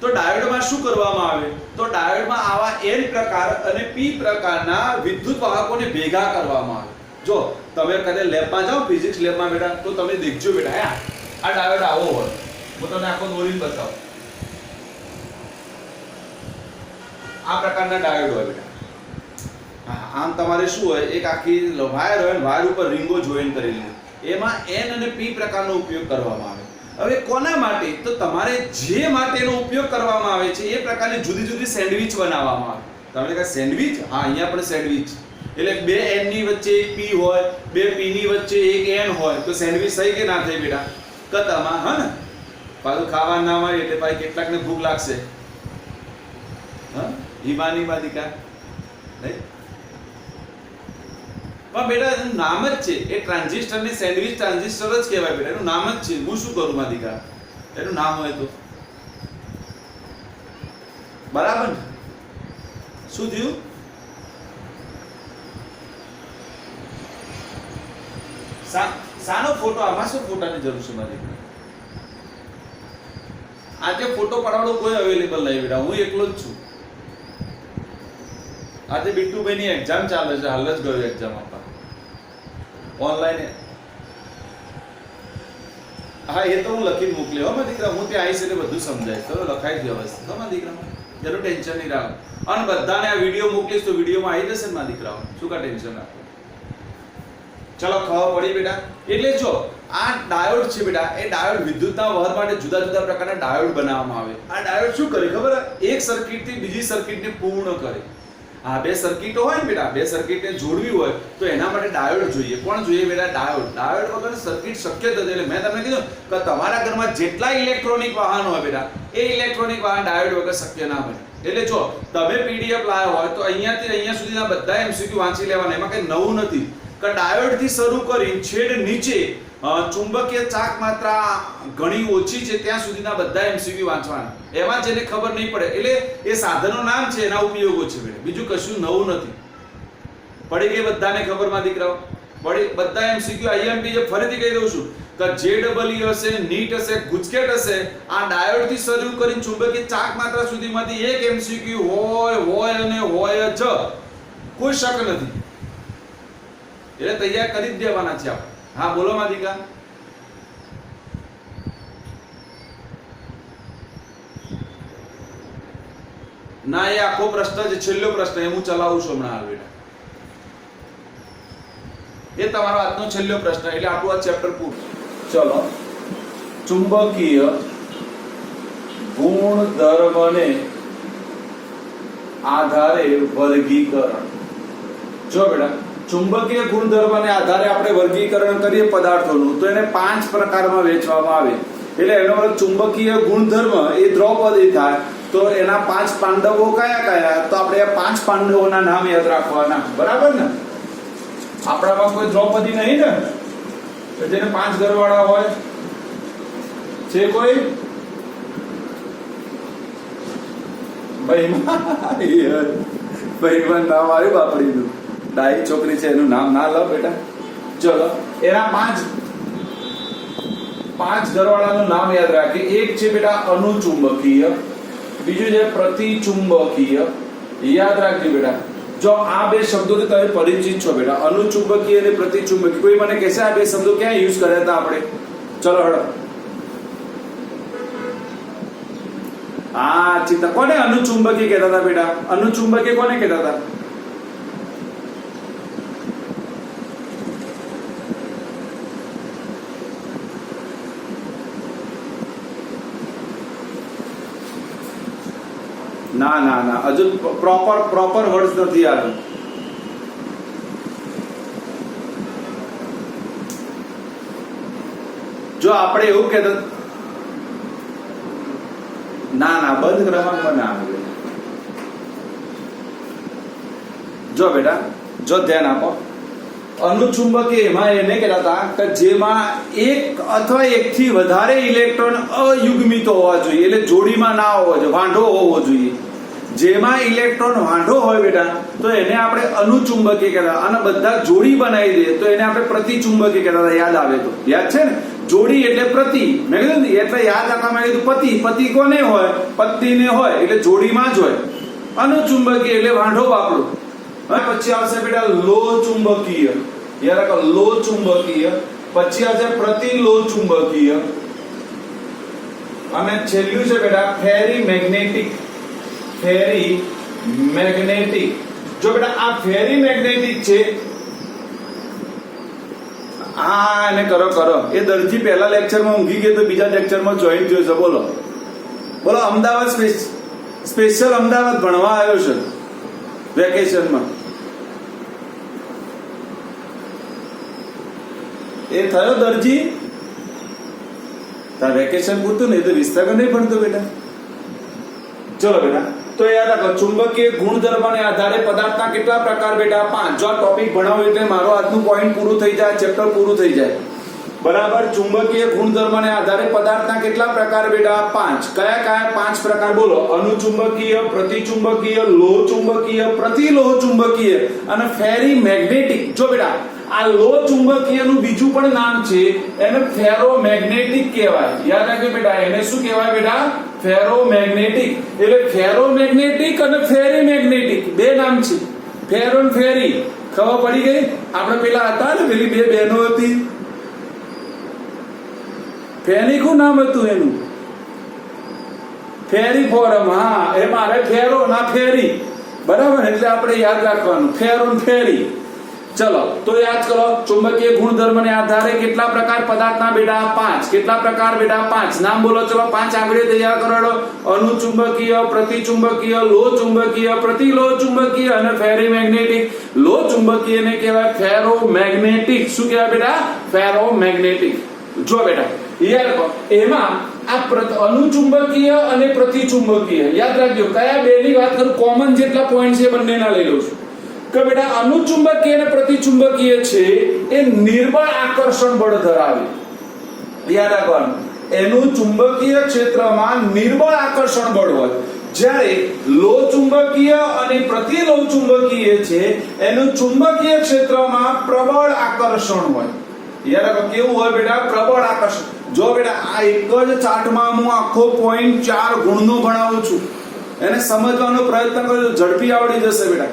તો ડાયોડમાં શું કરવામાં આવે? તો ડાયોડમાં આવા એન પ્રકાર અને પી પ્રકારના વિદ્યુત વાહકોને ભેગા કરવામાં આવે. જો તમે કદાચ લેબમાં જાઓ, ફિઝિક્સ લેબમાં બેટા, તો તમે દેખજો બેટા, આ ડાયોડ આવો હોય. હું તમને આખો દોરીને બતાવું. આ પ્રકારના ડાયોડ હોય બેટા. આમ તમારે શું હોય, એક આખી વાયર હોય, વાયર ઉપર રીંગો જોઈન કરેલી, એમાં એન અને પી પ્રકારનો ઉપયોગ કરવામાં આવે. હવે કોના માટે? તો તમારે જે માટેનો ઉપયોગ કરવામાં આવે છે એ પ્રકારની જુદી જુદી સેન્ડવિચ બનાવવામાં આવે. તમે કહે સેન્ડવિચ? હા, અહીંયા પણ સેન્ડવિચ. એટલે બે એન ની વચ્ચે એક પી હોય, બે પી ની વચ્ચે એક એન હોય, તો સેન્ડવિચ થઈ કે ના થઈ બેટા? કતામાં, હા ને? પાછું ખાવા ના હોય એટલે પાછી કેટલાકને ભૂખ લાગશે. હા, હિમાની બાદિકા નહીં પણ બેટા એનું નામ જ છે, એ ટ્રાન્ઝિસ્ટર ને સેન્ડવિચ ટ્રાન્ઝિસ્ટર જ કહેવાય બેટા. એનું નામ જ છે. હું શું કરું માધિકા? એનું નામ હોય તો બરાબર ને? શું થયું? સાનો ફોટો? આમાં શું ફોટાની જરૂર છે માધિકા? આજે ફોટો પાડવાનો કોઈ અવેલેબલ નહીં બેટા, હું એકલો જ છું. આજે બિટ્ટુભાઈ ની એક્ઝામ ચાલે છે, હાલ જ ગયો એક્ઝામ આપવા ઓનલાઈન. હા, એ તો હું લખીને મોકલ્યો હો દીકરા. હું ત્યાં આવીશ એટલે બધું સમજાઈશ. તો લખાઈ ગયો વ્યવસ્થિત હો દીકરા, જરૂર ટેન્શન નહીં રાખો. અને બધાને આ વિડીયો મોકલીશ તો વિડીયોમાં આવી જશે ને દીકરાઓ. શું કા ટેન્શન રાખો? ચલો ખબર પડી બેટા. એટલે જો આ ડાયોડ છે બેટા, એ ડાયોડ વિદ્યુતના વહન માટે જુદા જુદા પ્રકારના ડાયોડ બનાવવામાં આવે. આ ડાયોડ શું કરે ખબર? એક સર્કિટથી બીજી સર્કિટને પૂર્ણ કરે. આ બે સર્કિટો હોય ને બેટા, બે સર્કિટને જોડવી હોય તો એના માટે ડાયોડ જોઈએ. કોણ જોઈએ બેટા? ડાયોડ. ડાયોડ વગર સર્કિટ શક્ય જ નથી. એટલે મેં તમને કીધું કે તમારા ઘરમાં જેટલા ઇલેક્ટ્રોનિક વાહન હોય બેટા, એ ઇલેક્ટ્રોનિક વાહન ડાયોડ વગર શક્ય ના બને. એટલે જો તમે પીડીએફ લાવ્યા હોય તો અહીંયાથી અહીંયા સુધીના બધા એમસીક્યુ વાંચી લેવાના. એમાં કંઈ નવું નથી. કે ડાયોડ થી શરૂ કરી છેડ નીચે ચુંબકીય ચાક માત્રા ઘણી ઓછી છે ત્યાં સુધીના બધા એમસીક્યુ વાંચવાના. એમાં જેને ખબર નહીં પડે એટલે એ સાધનો નામ છે, એના ઉપયોગો છે બેટા, બીજું કશું નવું નથી. પડી ગઈ બધાને ખબર માં દીકરાઓ? પડી બધા એમસીક્યુ આઈએમપી જે ફરીથી કહી દઉં છું કે જેડબલ્યુ હશે, નીટ હશે, ગુજકેટ હશે, આ ડાયોડ થી શરૂ કરીને ચુંબકીય ચાક માત્રા સુધીમાંથી એક એમસીક્યુ હોય અને હોય જ, કોઈ શક નથી. એટલે તૈયાર કરી જ દેવાના છે આપણે. હા બોલો માધિકા. ના, એ આખો પ્રશ્ન છે, છેલ્લો પ્રશ્ન એ હું ચલાવું છું હમણાં હાલ બેટા. એ તમારો આજનો છેલ્લો પ્રશ્ન, એટલે આપણું આ ચેપ્ટર પૂરું. ચલો, ચુંબકીય ગુણધર્મને આધારે વર્ગીકરણ. જો બેટા, ચુંબકીય ગુણધર્મને આધારે આપણે વર્ગીકરણ કરીએ પદાર્થોનું, તો એને 5 પ્રકારમાં વહેંચવામાં આવે. એટલે એનો મતલબ ચુંબકીય ગુણધર્મ એ દ્રૌપદી થાય, તો એના 5 પાંડવો કયા કયા? તો આપણે આ 5 પાંડવોના નામ યાદ રાખવાના, બરાબર ને? આપણામાં કોઈ દ્રૌપદી નહીં ને, જેને 5 ઘરવાળા હોય છે? કોઈ ભાઈમાં નામ આવ્યું બાપડીનું, ડાઈ છોકરી છે, એનું નામ ના લો બેટા. ચલો, એના 5 ઘરવાળાનું નામ યાદ રાખીએ. એક છે બેટા અનુચુંબકીય, બીજું છે પ્રતિચુંબકીય. યાદ રાખજો બેટા. જો આ બે શબ્દોથી તમે પરિચિત છો બેટા, અનુચુંબકીય અને પ્રતિચુંબકીય. કોઈ મને કહેશે આ બે શબ્દો ક્યાં યુઝ કર્યા હતા આપણે? ચલો હળો. હા ચિંતા, કોને અનુચુંબકીય કહેતા હતા બેટા? અનુચુંબકીય કોને કહેતા હતા? ના ના ના, હજુ પ્રોપર વર્ડ્સ નથી આવ્યો. જો આપણે એવું કહેતા, ના ના, બંધ ક્રમાંકમાં ના આવે. જો બેટા, જો ધ્યાન આપો. અનુચુંબકીય એમાં એને કહેતા હતા કે જેમાં એક અથવા એકથી વધારે ઇલેક્ટ્રોન અયુગ્મિત હોવા જોઈએ, એટલે જોડીમાં ના હોવો જોઈએ, વાંઢો હોવો જોઈએ. જેમાં ઇલેક્ટ્રોન વાંઢો હોય બેટા, તો એને આપણે અનુચુંબકીય કહેતા. અને બધા જોડી બનાવી દે તો એને આપણે પ્રતિચુંબકીય કહેતા હતા. યાદ આવે તો? યાદ છે ને? જોડી એટલે પ્રતિ, મેં કીધું ને, એટલે યાદ રાખવામાં આવ્યું પતિ. પતિ કોને હોય? પત્નીને હોય, એટલે જોડીમાં જ હોય. અનુચુંબકીય એટલે વાંઢો બાપડો. હવે પછી આવશે બેટા લો ચુંબકીય. યાદ રાખો, લો ચુંબકીય. પછી આવશે પ્રતિલો ચુંબકીય. અને છેલ્લું છે બેટા ફેરી મેગ્નેટિક. ફેરી મેગ્નેટિક. જો બેટા આ ફેરી મેગ્નેટિક છે, હા એને કરો. એ દરજી પહેલા લેક્ચરમાં ઊંઘી ગયો તો બીજા લેક્ચરમાં જોઈન થયો છે. બોલો બોલો. અમદાવાદ સ્પેશિયલ અમદાવાદ ભણવા આવ્યો છે વેકેશનમાં. એ થયો દરજી? તાર વેકેશન પૂરતું નહીં તો વિસ્તાર નહીં ભણતો બેટા. ચલો બેટા, તો યાદ રાખો, ચુંબકીય ગુણધર્મને આધારે પદાર્થના કેટલા પ્રકાર બેટા? 5. જો આ ટોપિક ભણાવો એટલે મારો આજનું પોઈન્ટ પૂરું થઈ જાય, ચેપ્ટર પૂરું થઈ જાય, બરાબર? ચુંબકીય ગુણધર્મને આધારે પદાર્થના કેટલા પ્રકાર બેટા? 5. કયા કયા 5 પ્રકાર બોલો? અનુચુંબકીય, પ્રતિચુંબકીય, લોહ ચુંબકીય, પ્રતિલોહ ચુંબકીય અને ફેરી મેગ્નેટિક. જો બેટા આ લોહ ચુંબકીયનું બીજું પણ નામ છે, એને ફેરોમેગ્નેટિક કહેવાય. યાદ રાખજો બેટા, એને શું કહેવાય બેટા? ફેરોમેગ્નેટિક. એટલે ફેરોમેગ્નેટિક અને ફેરી મેગ્નેટિક બે નામ છે. ફેરો અને ફેરી ખબર પડી ગઈ? આપણે પેલા હતા ને, પેલી બે બહેનો હતી, ફેનિકું નામ હતું એનું, ફેરી ફોરમ. હા, એ મારે ફેરો ના ફેરી, બરાબર? એટલે આપણે યાદ રાખવાનું, ફેરો ને ફેરી. ચલો, તો યાદ કરો, ચુંબકીય ગુણધર્મને આધારે કેટલા પ્રકાર પદાર્થના બેટા? 5. કેટલા પ્રકાર બેટા? 5. નામ બોલો. ચલો 5 આંગળીઓ તૈયાર કરો. અનુચુંબકીય, પ્રતિચુંબકીય, લોહ ચુંબકીય, પ્રતિલોહ ચુંબકીય અને ફેરી મેગ્નેટિક. લોહ ચુંબકીયને કહેવાય ફેરોમેગ્નેટિક. શું કહેવાય બેટા? ફેરોમેગ્નેટિક. જો બેટા યાદ રાખો, એમાં આ અનુચુંબકીય અને પ્રતિચુંબકીય યાદ રાખજો. કયા બે ની વાત કરું? કોમન જેટલા પોઈન્ટ છે બંનેના લઈ લઉં છું. કે બેટા અનુચુંબકીય અને પ્રતિચુંબકીય છે એ નિર્બળ આકર્ષણ બળ ધરાવે. યાદ રાખવાનું, એનું ચુંબકીય ક્ષેત્રમાં નિર્બળ આકર્ષણ બળ હોય, જ્યારે લોહ ચુંબકીય અને પ્રતિલોહ ચુંબકીય છે એનું ચુંબકીય ક્ષેત્રમાં પ્રબળ આકર્ષણ હોય. યાદ રાખો, કેવું હોય બેટા? પ્રબળ આકર્ષણ. જો બેટા આ એક જ ચાર્ટમાં હું આખો પોઈન્ટ 4 ગુણનો ભણાવું છું, એને સમજવાનો પ્રયત્ન કરજો, ઝડપી આવડી જશે બેટા,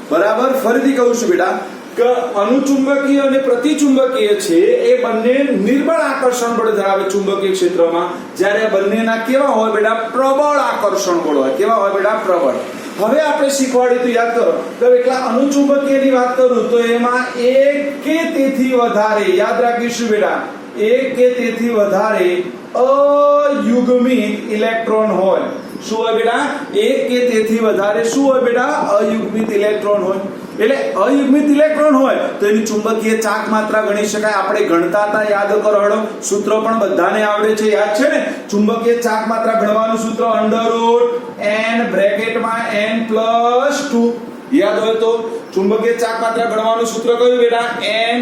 બરાબર? ફરીથી કહું છું બેટા, કે અનુચુંબકીય અને પ્રતિચુંબકીય છે એ બંને નિર્બળ આકર્ષણ બળ ધરાવે ચુંબકીય ક્ષેત્રમાં, જ્યારે બંનેના કેવા હોય બેટા? પ્રબળ આકર્ષણ બળ હોય. કેવા હોય બેટા? પ્રબળ. હવે આપણે શીખવાડ્યું તો યાદ કરો તો એકલા અનુચુંબકીયની વાત કરું તો એમાં એક કે તેથી વધારે, યાદ રાખીશું બેટા, એક કે તેથી વધારે અયુગ્મિત ઇલેક્ટ્રોન હોય. શું હોય બેટા? એક કે તેથી વધારે શું હોય બેટા? અયુગ્મિત ઇલેક્ટ્રોન હોય. એટલે અયુગ્મિત ઇલેક્ટ્રોન હોય તો એની ચુંબકીય ચાક માત્રા ગણી શકાય. આપણે ગણતા હતા, યાદ કરો હળો, સૂત્ર પણ બધાને આવડે છે, યાદ છે ને? ચુંબકીય ચાક માત્રા ગણવાનું સૂત્ર √n બ્રેકેટમાં n+2. યાદ હોય તો ચુંબકીય ચાક માત્રા ગણવાનું સૂત્ર કયું બેટા? n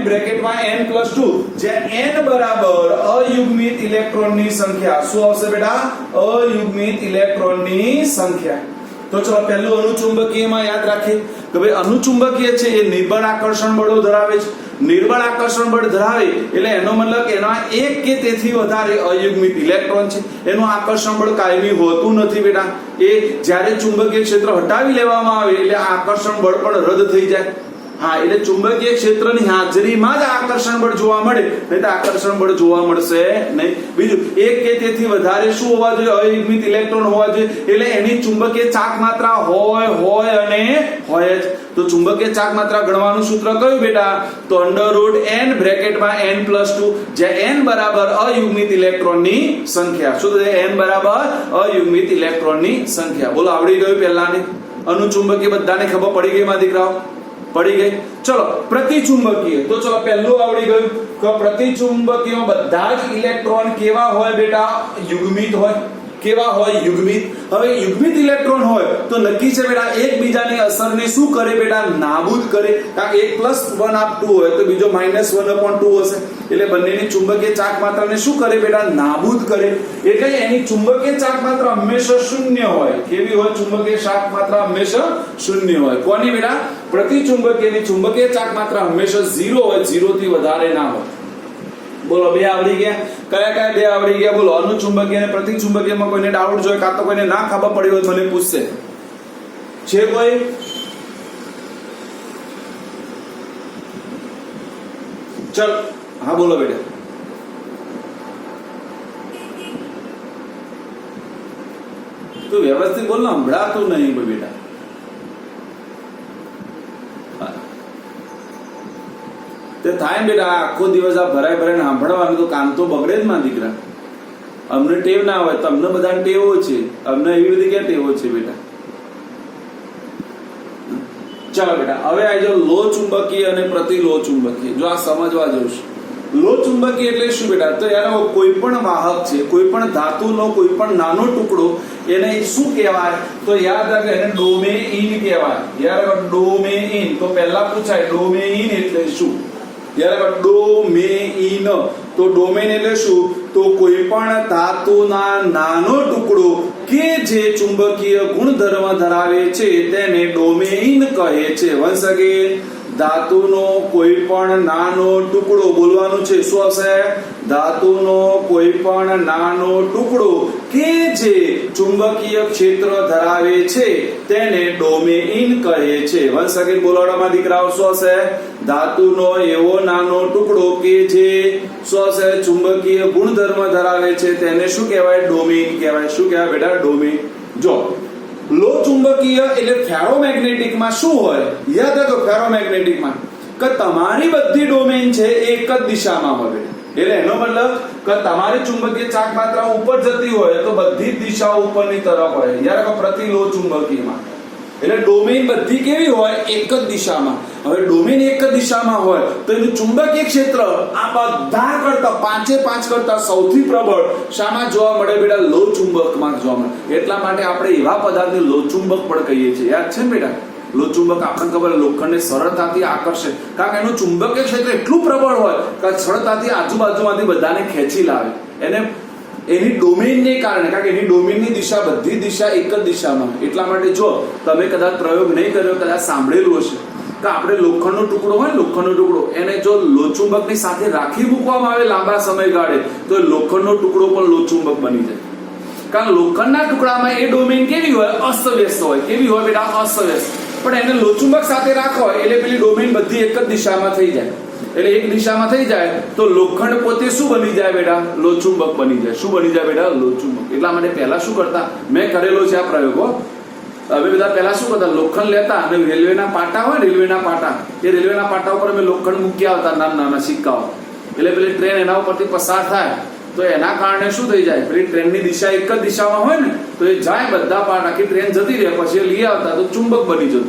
બ્રેકેટમાં n+2, જ્યાં n બરાબર અયુગ્મિત ઇલેક્ટ્રોનની સંખ્યા. શું આવશે બેટા? અયુગ્મિત ઇલેક્ટ્રોનની સંખ્યા. તો ચલો પહેલું અનુચુંબકીયમાં યાદ રાખીએ કે ભાઈ અનુચુંબકીય છે એ નિર્બળ આકર્ષણ બળો ધરાવે છે. નિર્બળ આકર્ષણ બળ ધરાવે એટલે એનો મતલબ એના એક કે તેથી વધારે અયુગ્મિત ઇલેક્ટ્રોન છે. એનું આકર્ષણ બળ કાયમી હોતું નથી બેટા. એ જ્યારે ચુંબકીય ક્ષેત્ર હટાવી લેવામાં આવે એટલે આકર્ષણ બળ પણ રદ થઈ જાય. હા, એટલે ચુંબકીય ક્ષેત્રની હાજરીમાં જ આકર્ષણ બળ જોવા મળે, નહીં તો આકર્ષણ બળ જોવા મળશે નહીં. બીજું, એક કે તેથી વધારે શું હોવા જોઈએ? અયુગ્મિત ઇલેક્ટ્રોન હોવા જોઈએ. એટલે એની ચુંબકીય ચાક માત્રા હોય અને હોય જ. તો ચુંબકીય ચાક માત્રા ગણવાનું સૂત્ર કયું બેટા? તો √n બ્રેકેટમાં n+2, જ્યાં n બરાબર અયુગ્મિત ઇલેક્ટ્રોનની સંખ્યા. શું થશે? n બરાબર અયુગ્મિત ઇલેક્ટ્રોનની સંખ્યા. બોલો, આવડી ગયું પહેલાની? અનુચુંબકીય બધાને ખબર પડી ગઈ માં દીકરાઓ? પડી ગઈ. ચલો પ્રતિચુંબકીય, તો ચલો પહેલું આવડી ગયું કે પ્રતિચુંબકીય બધા જ ઇલેક્ટ્રોન કેવા હોય બેટા? યુગ્મિત હોય. કેવા હોય? યુગ્મિત. હવે યુગ્મિત ઇલેક્ટ્રોન હોય તો નક્કી છે બેટા એકબીજાની અસરને શું કરે બેટા? નાબૂદ કરે. કારણ કે 1+1/2 હોય તો બીજો -1/2 હશે, એટલે બંનેની ચુંબકીય ચાક માત્રાને શું કરે બેટા? નાબૂદ કરે. એટલે એની ચુંબકીય ચાક માત્રા હંમેશા શૂન્ય હોય. કેવી હોય? ચુંબકીય ચાક માત્રા હંમેશા શૂન્ય હોય. કોની બેટા? પ્રતિચુંબકીયની ચુંબકીય ચાક માત્રા હંમેશા 0 હોય, 0 થી વધારે ના હોય. બોલો, બે આવડી ગયા. કયા કયા બે આવડી ગયા? બોલો, અનુચુંબકીય અને પ્રતિચુંબકીયમાં કોઈને ડાઉટ જોઈએ કાં તો કોઈને ના ખબર પડી હોય મને પૂછશે. છે કોઈ? ચલ, હા બોલો બેટા. તું વ્યવસ્થિત બોલ ને, સંભળાતું નહીં બેટા. થાય બેટા, આખો દિવસ આ ભરાય સાંભળવાનું તો કામ તો બગડે જ માં દીકરા. અમને ટેવ ના હોય, તમને બધાને ટેવો છે, અમને એવી બધી ક્યાં ટેવો છે બેટા? ચાલો બેટા, હવે આવી જાઓ લો ચુંબકીય અને પ્રતિ લો ચુંબકીય. જો આ સમજવા જેવું છે. લો ચુંબકીય એટલે શું બેટા? તો યાર કોઈ પણ વાહક છે, કોઈ પણ ધાતુનો કોઈ પણ નાનો ટુકડો, એને શું કહેવાય? તો યાદ રાખે, એને ડોમેઇન કહેવાય. યાર ડોમેઇન તો પહેલા પૂછાય, ડોમેઇન એટલે શું? યાર ડોમેઇન, તો ડોમેઇન એટલે શું? તો કોઈ પણ ધાતુના નાનો ટુકડો કે જે ચુંબકીય ગુણધર્મ ધરાવે છે તેને ડોમેઇન કહે છે. વન્સ અગેન, ધાતુનો કોઈ પણ નાનો ટુકડો, બોલવાનું છે શું આવશે? ધાતુનો કોઈ પણ નાનો ટુકડો કે જે ચુંબકીય ક્ષેત્ર ધરાવે છે તેને ડોમેઇન કહે છે. વન્સ અગેન બોલાવવામાં દીકરાઓ શું હશે? ધાતુનો એવો નાનો ટુકડો કે જે શું હશે? ચુંબકીય ગુણધર્મ ધરાવે છે તેને શું કહેવાય? ડોમેઇન કહેવાય. શું કહેવાય બેટા? ડોમેઇન. જો લો ચુંબકીય એટલે ફેરોમેગ્નેટિકમાં શું હોય? યાદ રાખો, ફેરોમેગ્નેટિકમાં કે તમારી બધી ડોમેઇન છે એક જ દિશામાં હોય. એટલે એનો મતલબ કે તમારી ચુંબકીય ચાક માત્રા ઉપર જતી હોય તો બધી જ દિશાઓ ઉપરની તરફ હોય. યાર કે પ્રતિ લો ચુંબકીયમાં એટલે ડોમેઇન બધી કેવી હોય? એક જ દિશામાં. હવે ડોમેઇન એક જ દિશામાં હોય તો એનું ચુંબકીય ક્ષેત્ર આ બધા કરતા 5 કરતા સૌથી પ્રબળ શામાં જોવા મળે બેટા? લો ચુંબકમાં જોવા મળે. એટલા માટે આપણે એવા પદાર્થને લો ચુંબક પણ કહીએ છીએ. યાદ છે ને બેટા? લો ચુંબક આપણને ખબર, લોખંડને સરળતાથી આકર્ષે, કારણ કે એનું ચુંબકીય ક્ષેત્ર એટલું પ્રબળ હોય કે સરળતાથી આજુબાજુમાંથી બધાને ખેંચી લાવે. એને એની ડોમેઇનને કારણે, કારણ કે એની ડોમેઇનની દિશા બધી દિશા એક જ દિશામાં. એટલા માટે જો તમે કદાચ પ્રયોગ નહીં કર્યો, કદાચ સાંભળેલું હશે કે આપણે લોખંડનો ટુકડો હોય, લોખંડનો ટુકડો એને જો લોચુંબકની સાથે રાખી મૂકવામાં આવે લાંબા સમયગાળે તો લોખંડનો ટુકડો પણ લોચુંબક બની જાય. કારણ લોખંડના ટુકડામાં એ ડોમેઇન કેવી હોય? અસ્તવ્યસ્ત હોય. કેવી હોય બેટા? અસ્તવ્યસ્ત. પણ એને લોચુંબક સાથે રાખો એટલે પેલી ડોમેન બધી એક જ દિશામાં થઈ જાય. એટલે એક દિશામાં થઈ જાય તો લોખંડ પોતે શું બની જાય બેટા? લોચુંબક બની જાય. શું બની જાય બેટા? લોચુંબક. એટલા માટે પહેલા શું કરતા, મેં કરેલો છે આ પ્રયોગો. હવે બધા પહેલા શું કરતા, લોખંડ લેતા અને રેલવેના પાટા હોય, રેલવેના પાટા, એ રેલવેના પાટા ઉપર અમે લોખંડ મૂકી આવતા, નાના નાના સિક્કાઓ. એટલે પેલી ટ્રેન એના ઉપરથી પસાર થાય તો એના કારણે શું થઈ જાય, પેલી ટ્રેનની દિશા એક જ દિશામાં હોય ને તો એ જાય બધા પાર્ટ, આખી ટ્રેન જતી રહે, પછી લઈ આવતા તો ચુંબક બની જતું.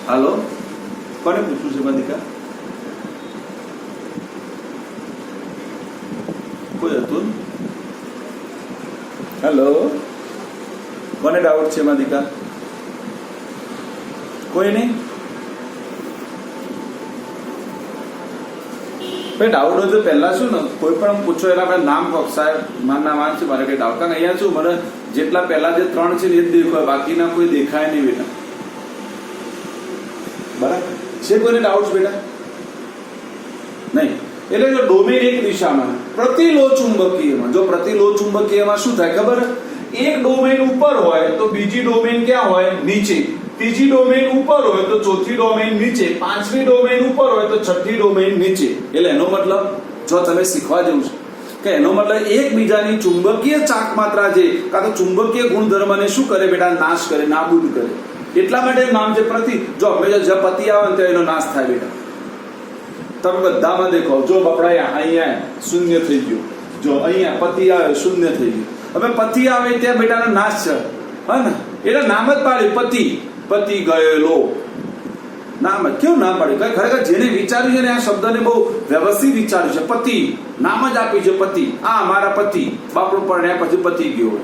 હાલો, કોને પૂછવું છે બંધિકા? કોઈ હતું? હેલો, કોને ડાઉટ છે બંધિકા? કોઈ નહીં? ભાઈ ડાઉટ હોય તો પહેલા શું ને કોઈ પણ પૂછો એના આપણે નામ કહો, સાહેબ મારું નામ આ છે, મારે કઈ ડાઉટ? કારણ અહીંયા શું મને જેટલા પહેલા જે 3 છે એ જ દેખાય, બાકીના કોઈ દેખાય નહીં બેટા. બરાબર છે? કોઈને ડાઉટ બેટા? નહીં. એટલે જો ડોમેન એક દિશામાં, પ્રતિલો ચુંબકીયમાં, જો પ્રતિલો ચુંબકીયમાં શું થાય ખબર? એક ડોમેન ઉપર હોય તો બીજી ડોમેન ક્યાં હોય? નીચે. ત્રીજી ડોમેન ઉપર હોય તો ચોથી ડોમેન નીચે. પાંચમી ડોમેન ઉપર હોય તો છઠ્ઠી ડોમેન નીચે. એટલે એનો મતલબ જો તમે શીખવા જેવું છે કે એનો મતલબ એકબીજાની ચુંબકીય ચાક માત્રા છે કાં તો ચુંબકીય ગુણધર્મને શું કરે બેટા? નાશ કરે, નાબૂદ કરે. એટલા માટે નામ છે પ્રતિ. જો હંમેશા જ્યાં પતિ આવે ને ત્યાં એનો નાશ થાય બેટા. તમે બધામાં દેખો, જો બપડા અહીંયા શૂન્ય થઈ ગયું, જો અહીંયા પતિ આવે શૂન્ય થઈ ગયું. હવે પતિ આવે ત્યાં બેટાનો નાશ છે, હા ને? એટલે નામ જ પાડ્યું પતિ. પતિ ગયેલો નામ જ. કેવું નામ પાડ્યું? ખરેખર જેને વિચાર્યું છે ને આ શબ્દને બહુ વ્યવસ્થિત વિચાર્યું છે. પતિ નામ જ આપ્યું છે, પતિ. આ મારા પતિ, બાપડું પણ પછી પતિ ગયો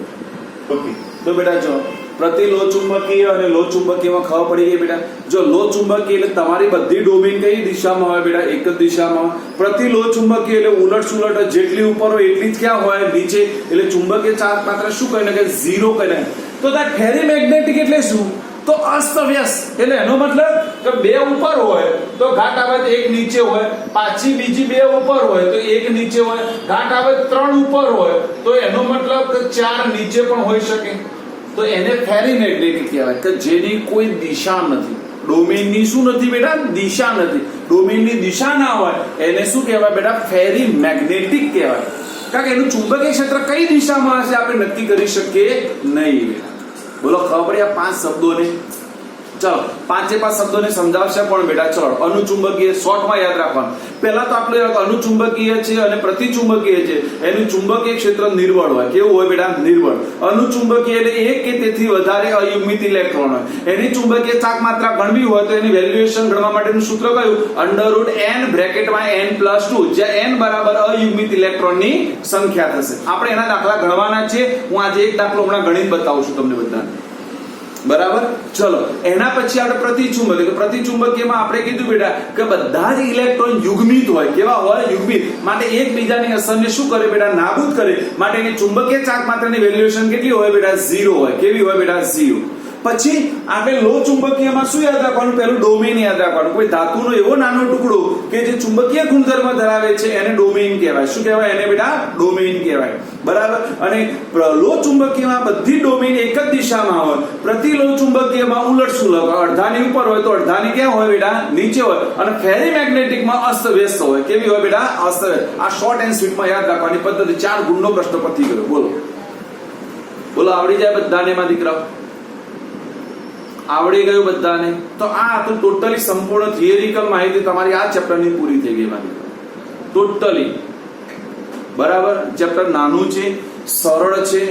પતિ. તો બેટા જો પ્રતિલો ચુંબકીય અને લો ચુંબકીયમાં ખબર પડી ગઈ બેટા. જો લો ચુંબકીય એટલે તમારી બધી ડોમેન કઈ દિશામાં હોય બેટા? એક જ દિશામાં. પ્રતિલો ચુંબકીય એટલે ઉલટ સુલટ, જેટલી ઉપર હોય એટલી જ ક્યાં હોય? નીચે. એટલે ચુંબકીય ચાર્જ માત્ર શું કહી નાખે? ઝીરો કહી નાખે. તો that ફેરીમેગ્નેટિક એટલે શું? તો અસ્તવ્યસ્ત. એટલે એનો મતલબ કે 2 ઉપર હોય તો ઘાટ આવે તો 1 નીચે હોય, પાછી બીજી 2 ઉપર હોય તો 1 નીચે હોય, ઘાટ આવે 3 ઉપર હોય તો એનો મતલબ કે 4 નીચે પણ હોઈ શકે. તો એને ફેરીમેગ્નેટિક કહેવાય કે જેની કોઈ દિશા નથી. ડોમેનની શું નથી બેટા? દિશા નથી. ડોમેનની દિશા ના હોય એને શું કહેવાય બેટા? ફેરીમેગ્નેટિક કહેવાય. કારણ કે એનું ચુંબકીય ક્ષેત્ર કઈ દિશામાં હશે આપણે નક્કી કરી શકીએ નહીં બેટા. બોલો ખબર પડી આ 5 શબ્દોને? ચલો 5 શબ્દોને સમજાવશે પણ બેટા. ચલો અનુચુંબકીય શોર્ટમાં યાદ રાખવાનું. પહેલા તો આપણે અનુચુંબકીય છે અને પ્રતિચુંબકીય છે. એનું ચુંબકીય ક્ષેત્ર નિર્બળ હોય. કેવું હોય બેટા? નિર્બળ. અનુચુંબકીય એટલે એક કે તેથી વધારે અયુગ્મિત ઇલેક્ટ્રોન હોય. એની ચુંબકીય ચાક માત્રા ગણવી હોય તો એની વેલ્યુએશન ગણવા માટેનું સૂત્ર કયું? √n બ્રેકેટમાં n+2, જ્યાં n બરાબર અયુગ્મિત ઇલેક્ટ્રોનની સંખ્યા થશે. આપણે એના દાખલા ગણવાના છે. હું આજે એક દાખલો હમણાં ગણીને બતાવું છું તમને બધાને. બરાબર? ચલો એના પછી આપણે પ્રતિચુંબકીય. પ્રતિચુંબકીયમાં આપણે કીધું બેટા કે બધા જ ઇલેક્ટ્રોન યુગ્મિત હોય. કેવા હોય? યુગ્મિત. માટે એકબીજાની અસરને શું કરે બેટા? નાબૂદ કરે. માટે એની ચુંબકીય ચાક માત્રાની વેલ્યુએશન કેટલી હોય બેટા? 0 હોય. કેવી હોય બેટા? 0. પછી આપણે લો ચુંબકીયમાં શું યાદ રાખવાનું? પહેલું ડોમેન યાદ રાખવાનું. કોઈ ધાતુનો એવો નાનો ટુકડો કે જે ચુંબકીય ગુણધર્મ ધરાવે છે એને ડોમેન કહેવાય. શું કહેવાય એને બેટા? ડોમેન કહેવાય. બરાબર? અને લો ચુંબકીયમાં બધી ડોમેન એક જ દિશામાં હોય. પ્રતિલો ચુંબકીયમાં ઉલટ સુલટ, અડધાની ઉપર હોય તો અડધાની ક્યાં હોય બેટા? નીચે હોય. અને ફેરીમેગ્નેટિકમાં અસ્તવ્યસ્ત હોય. કેવી હોય બેટા? અસ્તવ્યસ્ત. આ શોર્ટ એન્ડ સ્વીટમાં યાદ રાખવાની પદ્ધતિ. 4 ગુણનો પ્રશ્ન પતી ગયો. બોલો બોલો આવડી જાય બધાને? એમાં દીકરાઓ આવડી ગયું બધાને? તો આ તો ટોટલી સંપૂર્ણ થિયરિકલ માહિતી તમારી આ ચેપ્ટરની પૂરી થઈ ગઈ મારી ટોટલી. બરાબર? ચેપ્ટર નાનું છે, સરળ છે.